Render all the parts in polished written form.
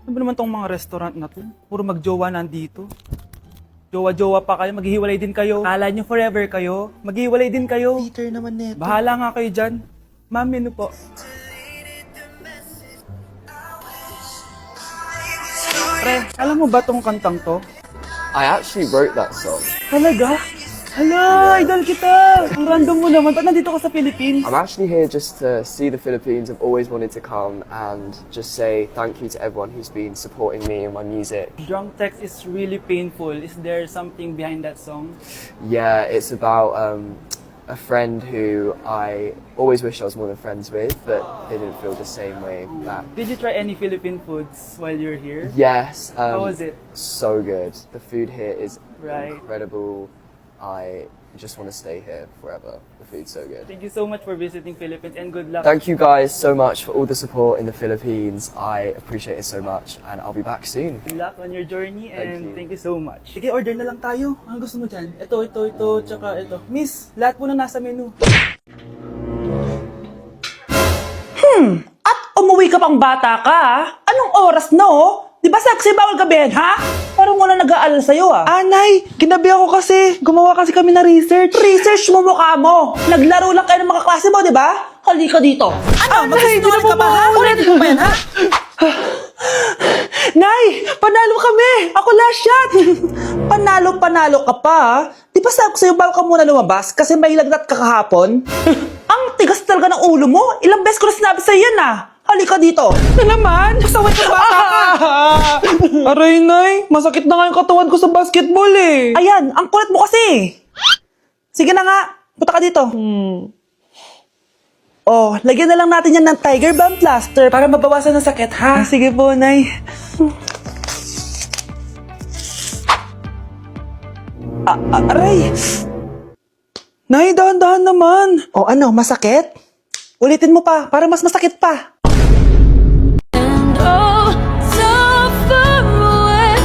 Ano ba naman tong mga restaurant na to? Puro magjowa nandito. Jowa-jowa pa kayo, maghihiwalay din kayo. Akala nyo forever kayo, maghihiwalay din kayo. Peter naman neto. Bahala nga kayo dyan. Ma'am, menu po. Pre, alam mo ba tong kantang to? I actually wrote that song. Talaga? Hala, idol kita! Ang random mo naman. Ba't nandito ka sa Philippines? I'm actually here just to see the Philippines. I've always wanted to come and just say thank you to everyone who's been supporting me and my music. Drunk text is really painful. Is there something behind that song? Yeah, it's about a friend who I always wished I was more than friends with, but they didn't feel the same way back. Did you try any Philippine foods while you're here? Yes. How was it? So good. The food here is Right. incredible. I just want to stay here forever. The food's so good. Thank you so much for visiting Philippines and good luck. Thank you guys so much for all the support in the Philippines. I appreciate it so much, and I'll be back soon. Good luck on your journey and you. thank you so much. Sige, order na lang tayo. Ano gusto mo dyan? Ito, tsaka ito. Miss, lahat po na nasa menu. At umuwi ka pang bata ka, anong oras na Di ba saksi bawal gabihin, ha? Parang wala nag-aalala sa'yo, Anay, ginabi ako kasi. Gumawa kasi kami na research. Research mo mukha mo. Naglaro lang kayo ng mga klase mo, di ba? Halika dito. Ano? Magsisinungaling ka ba, ha? Ulitin mo ba yan, ha? Nay, panalo kami. Ako last shot. Panalo ka pa, ha? Di ba sabi ko sa'yo bawal ka muna lumabas kasi may lagnat ka kahapon? Ang tigas talaga ng ulo mo. Ilang beses ko na sinabi sa'yo yan, Halika dito. Na naman? Pasaway ka bata ka. Aray, Nay. Masakit na nga yung katawan ko sa basketball eh. Ayan, ang kulit mo kasi. Sige na nga, punta ka dito. Oh, lagyan na lang natin yan ng Tiger Balm plaster para mabawasan ng sakit, ha? Sige po, Nay. Aray! Nay, dahan-dahan naman. O ano, masakit? Ulitin mo pa, para mas masakit pa. And oh, so far away.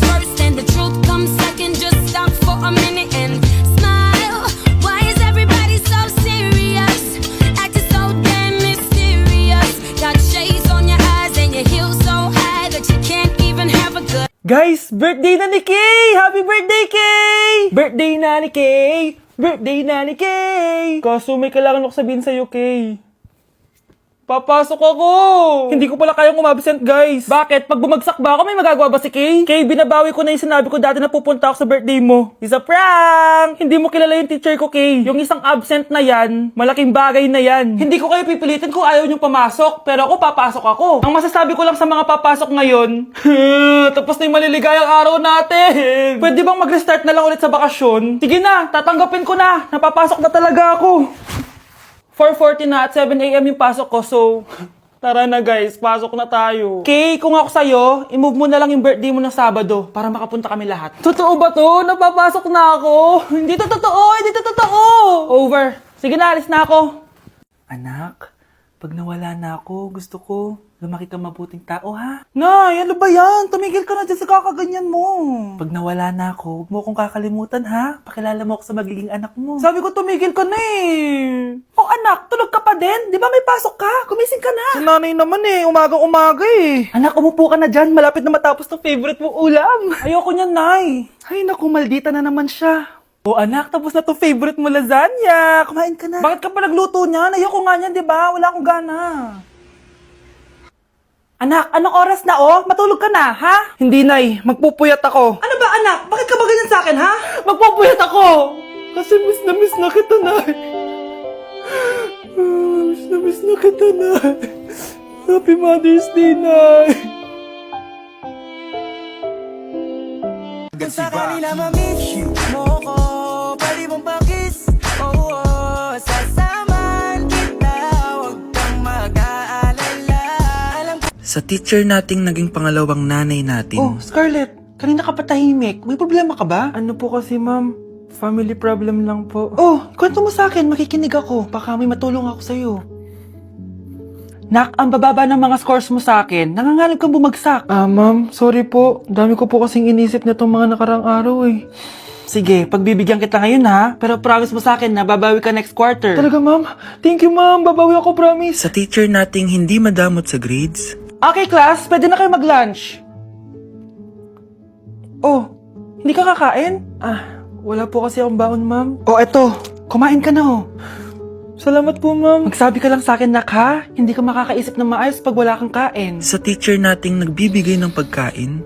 First and the truth comes second. Just stop for a minute and smile. Why is everybody so serious? Acting so damn mysterious. Got shades on your eyes and your heels so high that you can't even have a good. Guys, birthday na ni Kay! Happy birthday, Kay! Birthday na ni Kay! Birthday na ni Kay! Kaso may kailangan ako sabihin sa'yo, Kay. Papasok ako! Hindi ko pala kayang umabsent, guys. Bakit? Pag bumagsak ba ako, may magagawa ba si Kay? Kay, binabawi ko na yung sinabi ko dati na pupunta ako sa birthday mo. It's a prank! Hindi mo kilala yung teacher ko, Kay. Yung isang absent na yan, malaking bagay na yan. Hindi ko kayo pipilitin kung ayaw niyong pumasok, pero ako papasok ako. Ang masasabi ko lang sa mga papasok ngayon, tapos na yung maliligayang araw natin. Pwede bang mag-restart na lang ulit sa bakasyon? Sige na, tatanggapin ko na. Napapasok na talaga ako. 4:40 na at 7 a.m. yung pasok ko, so tara na guys, pasok na tayo. Okay, kung ako sa'yo, i-move mo na lang yung birthday mo ng Sabado para makapunta kami lahat. Totoo ba to? Napapasok na ako? Hindi to totoo, hindi to totoo! Over. Sige na, alis na ako. Anak, pag nawala na ako, gusto ko lumaki kang mabuting tao, ha? Nay, ano ba yan? Tumigil ka na dyan sa kakaganyan mo. Pag nawala na ako, huwag mo akong kakalimutan, ha? Pakilala mo ako sa magiging anak mo. Sabi ko, tumigil ka na eh. Oh, anak, tulog ka pa din? Di ba may pasok ka? Gumising ka na. Si nanay naman eh, umagang-umaga eh. Anak, umupo ka na dyan. Malapit na matapos ng favorite mong ulam. Ayoko niyan, Nay. Ay, naku, maldita na naman siya. Oh, anak, tapos na to favorite mo lasagna. Kumain ka na. Bakit ka pa nagluto niyan? Ayoko nga niyan, di ba? Wala akong gana. Anak, anong oras na Matulog ka na, ha? Hindi, Nay. Magpupuyat ako. Ano ba, anak? Bakit ka ba ganyan sa akin, ha? Magpupuyat ako! Kasi miss na kita, Nay. Miss na kita, Nay. Happy Mother's Day, Nay. Kung sakali na ma-miss mo ko, pwede mong pakis. Oh, sasaman kita, huwag kang mag-aalala. Alam ko Sa teacher nating naging pangalawang nanay natin, Oh, Scarlett. Kanina ka pa tahimik. May problema ka ba? Ano po kasi, ma'am? Family problem lang po. Oh, kwento mo sa akin. Makikinig ako. Baka may matulong ako sa'yo. Nak, ang bababa ng mga scores mo sa akin. Nangangalib kang bumagsak. Ma'am, sorry po. Dami ko po kasing inisip na itong mga nakarang araw eh. Sige, pagbibigyan kita ngayon ha. Pero promise mo sa akin na babawi ka next quarter. Talaga, ma'am? Thank you, ma'am. Babawi ako, promise. Sa teacher nating hindi madamot sa grades, Okay, class. Pwede na kayo mag-lunch. Oh, hindi ka kakain? Wala po kasi akong baon, ma'am. Oh, eto. Kumain ka na oh. Salamat po, ma'am. Magsabi ka lang sa akin, nak ha. Hindi ka makakaisip ng maayos pag wala kang kain. sa teacher nating nagbibigay ng pagkain,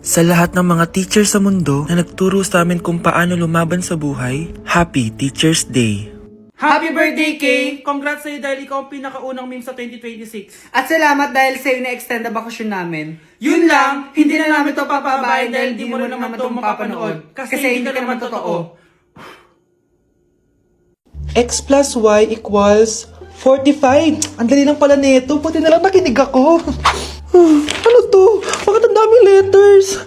sa lahat ng mga teacher sa mundo na nagturo sa amin kung paano lumaban sa buhay, Happy Teacher's Day! Happy birthday, Kay! Congrats sa'yo dahil ikaw ang pinakaunang meme sa 2026. At salamat dahil sa'yo na-extend na bakasyon namin. Yun lang, hindi na namin to papabayan dahil di mo na naman to mapapanood. Kasi hindi ka naman totoo. X plus Y equals 45. Ang dali lang pala nito. Buti na lang nakinig ako. Ano to? Bakit ang daming letters?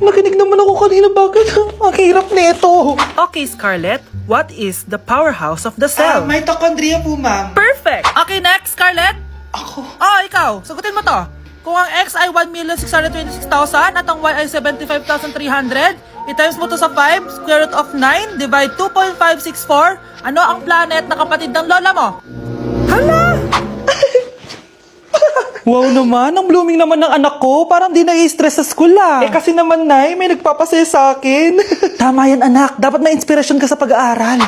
Nakinig naman ako kanina. Bakit? Ang hirap nito. Okay, Scarlett. What is the powerhouse of the cell? Mitochondria po, ma'am. Perfect! Okay, next, Scarlett. Ako? Ikaw. Sagutin mo to. Kung ang X ay 1,626,000 at ang Y ay 75,300, i-times mo to sa 5, square root of 9, divide 2.564, ano ang planet na kapatid ng lola mo? Wow naman, ang blooming naman ng anak ko. Parang di na-i-stress sa school ah. Kasi naman, Nay, may nagpapasaya sa akin. Tama yan, anak. Dapat may inspirasyon ka sa pag-aaral.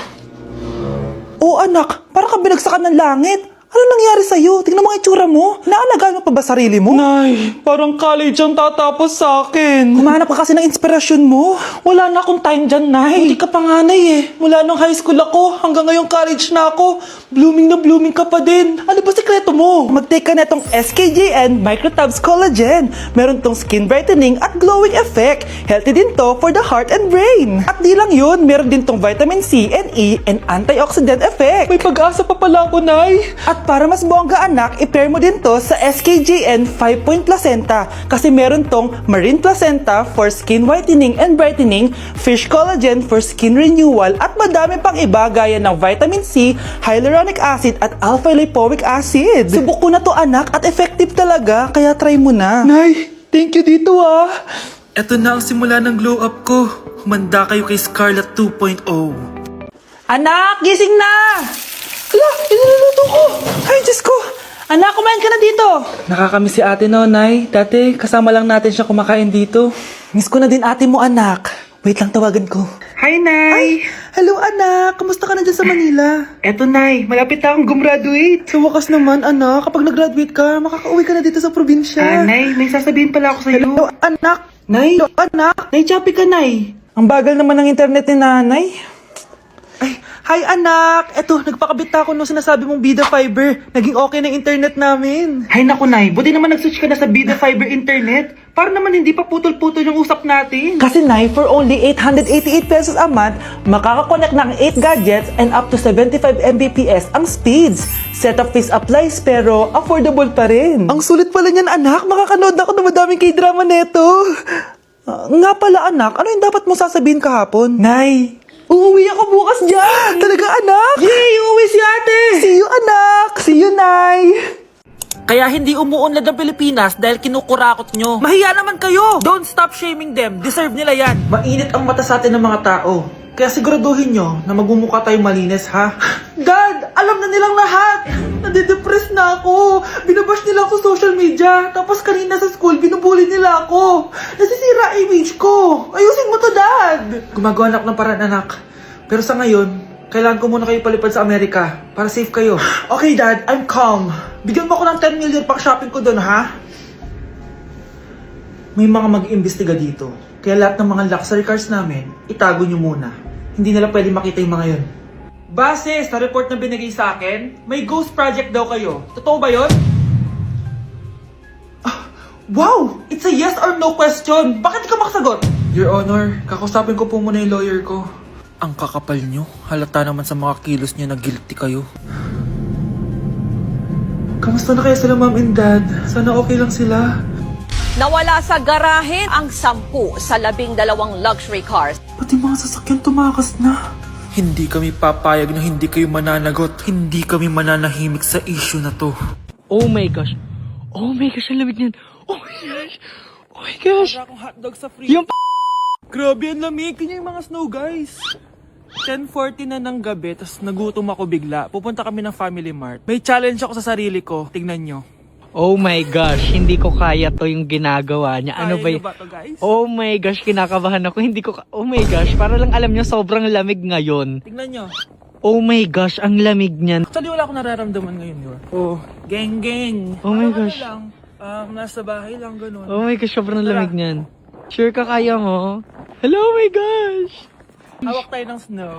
Oo, anak, parang ka binagsakan ng langit. Ano nangyari sa'yo? Tingnan mo ang itsura mo. Naalagaan mo pa ba sarili mo? Nay, parang college ang tatapos sa akin. Humanap ka kasi ng inspirasyon mo. Wala na akong time dyan, Nay. Hindi ka panganay eh. Mula nung high school ako, hanggang ngayong college na ako. Blooming na blooming ka pa din. Ano ba sikreto mo? Mag-take ka na itong SKJN Microtabs Collagen. Meron tong skin brightening at glowing effect. Healthy din to for the heart and brain. At di lang yun, meron din tong vitamin C and E and antioxidant effect. May pag-asa pa pala ako, Nay. At para mas bongga anak, i-pair mo din to sa SKJN 5-point placenta kasi meron tong marine placenta for skin whitening and brightening, fish collagen for skin renewal at madami pang iba gaya ng vitamin C, hyaluronic acid at alpha-lipoic acid. Subok ko na to anak at effective talaga kaya try mo na. Nay, thank you dito ah. Ito na ang simula ng glow up ko. Humanda kayo kay Scarlett 2.0. Anak, gising na! Ala, iniluluto ko. Ay, Diyos ko. Anak, kumain ka na dito! Nakakamiss si ate no, Nay. Dati, kasama lang natin siya kumakain dito. Miss ko na din ate mo anak. Wait lang, tawagan ko. Hi, Nay! Hello, anak. Kamusta ka na dyan sa Manila? Eto, Nay. Malapit na akong gumraduate. Sa wakas naman, anak. Kapag nag-graduate ka, makaka-uwi ka na dito sa probinsya. Nay, may sasabihin pala ako sa'yo. Hello, anak. Nay! Hello, anak. Nay, choppy ka, Nay! Ang bagal naman ng internet ni nanay. Ay, hi, anak. Eto, nagpakabit na ako nung sinasabi mong Bida Fiber. Naging okay na yung internet namin. Hay naku, Nay. Buti naman nag-switch ka na sa Bida Fiber Internet. Para naman hindi pa putol-putol yung usap natin. Kasi Nay, for only 888 pesos a month, makakakonect ng 8 gadgets and up to 75 Mbps ang speeds. Setup fees applies pero affordable pa rin. Ang sulit pala niyan, anak. Makakanood ako ng madaming K-drama neto. Nga pala, anak. Ano yung dapat mo sasabihin kahapon? Nay, uuwi ako bukas dyan! Talaga, anak? Yay! Uuwi si ate! See you, anak. See you, Nay. Kaya hindi umuunlad ang Pilipinas dahil kinukurakot nyo. Mahiya naman kayo! Don't stop shaming them. Deserve nila yan. Mainit ang mata sa atin ng mga tao. Kaya siguraduhin nyo na magmumukha tayong malinis, ha? Dad! Alam na nilang lahat! Nadidepress na ako! Binabash nila ako sa social media. Tapos kanina sa school, binubuli nila ako. Nasisira image ko. Ayusin mo to, Dad! Gumagawa na ako ng paraan, anak. Pero sa ngayon, kailangan ko muna kayo palipad sa Amerika para safe kayo. Okay, Dad. I'm calm. Bigyan mo ako ng 10 million pang shopping ko doon, ha? May mga mag-iimbestiga dito. Kaya lahat ng mga luxury cars namin, itago nyo muna. Hindi nila pwede makita yung mga yun. Base sa report na binigay sa akin, may ghost project daw kayo. Totoo ba yun? Wow! It's a yes or no question! Bakit di ka makasagot? Your Honor, kakusapin ko po muna yung lawyer ko. Ang kakapal nyo. Halata naman sa mga kilos nyo na guilty kayo. Kamusta na kaya sila, Mom and Dad? Sana okay lang sila. Nawala sa garahe ang 10 sa 12 luxury cars. Pati mga sasakyan tumakas na. Hindi kami papayag na hindi kayo mananagot. Hindi kami mananahimik sa issue na to. Oh my gosh. Oh my gosh, ang lamig niyan. Oh my gosh. Oh my gosh. Wala akong hotdog sa fridge. Yung Grabe, ang lamig. Tingnan yung mga snow, guys. 10:40 na ng gabi, tapos nagutom ako bigla. Pupunta kami ng Family Mart. May challenge ako sa sarili ko. Tingnan nyo. Oh my gosh, hindi ko kaya to yung ginagawa niya. Ano Kaya ba nyo yun? ba to, guys? Oh my gosh, kinakabahan ako. Hindi ko oh my gosh, para lang alam niyo sobrang lamig ngayon. Tingnan nyo. Oh my gosh, ang lamig niyan. Actually, wala akong nararamdaman ngayon, Yor. Oh, geng-geng. Oh my Parang gosh. Ano lang, nasa bahay lang, ganun. Oh my gosh, sobrang Tara. lamig niyan. Sure ka kaya mo? Hello, oh my gosh. Hawak tayo ng snow.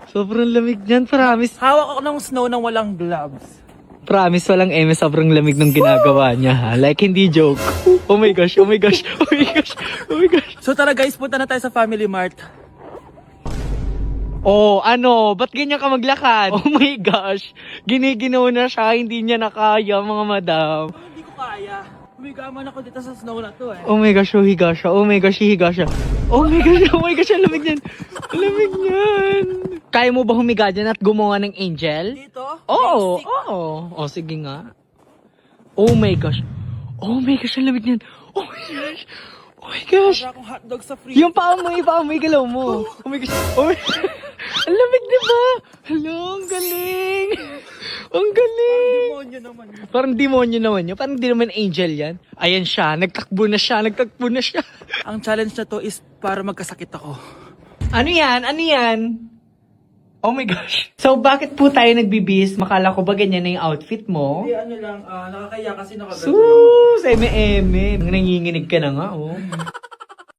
Sobrang lamig niyan, promise. Hawak ako ng snow nang walang gloves. Promise, walang eme, sobrang lamig ng ginagawa niya ha. Like, hindi joke. Oh my gosh, oh my gosh, oh my gosh, oh my gosh. So tara guys, punta na tayo sa Family Mart. Oh, ano? Ba't ganyan ka maglakad? Oh my gosh. Giniginaw na siya, hindi niya na kaya, mga madam. Hindi ko kaya. Humigaman ako dito sa snow na to eh. Oh my gosh, higa siya. Oh my gosh, higa siya. Oh my gosh, ang lamig niyan. Ang lamig niyan. Kaya mo ba humiga dyan at gumawa ng angel? Dito? Oo, Basic. oo. Oh, sige nga. Oh my gosh. Oh my gosh, ang lamig niyan. Oh my gosh. Oh my gosh. Wala akong hotdog sa fridge. Yung paa mo, galaw mo. Oh my gosh. Oh my... Ang lamig, diba? Hello, ang galing. Ang galing. Demonyo naman yun. Parang demonyo naman yun. Parang di naman angel yan. Ayan siya. Nagtakbo na siya. Ang challenge na to is para magkasakit ako. Ano yan? Ano yan? Oh my gosh. So, bakit po tayo nagbibis? Makala ko ba ganyan na yung outfit mo? Hindi, ano lang, nakakaya kasi Sus! Eme-eme. Nanginginig ka na nga, oh.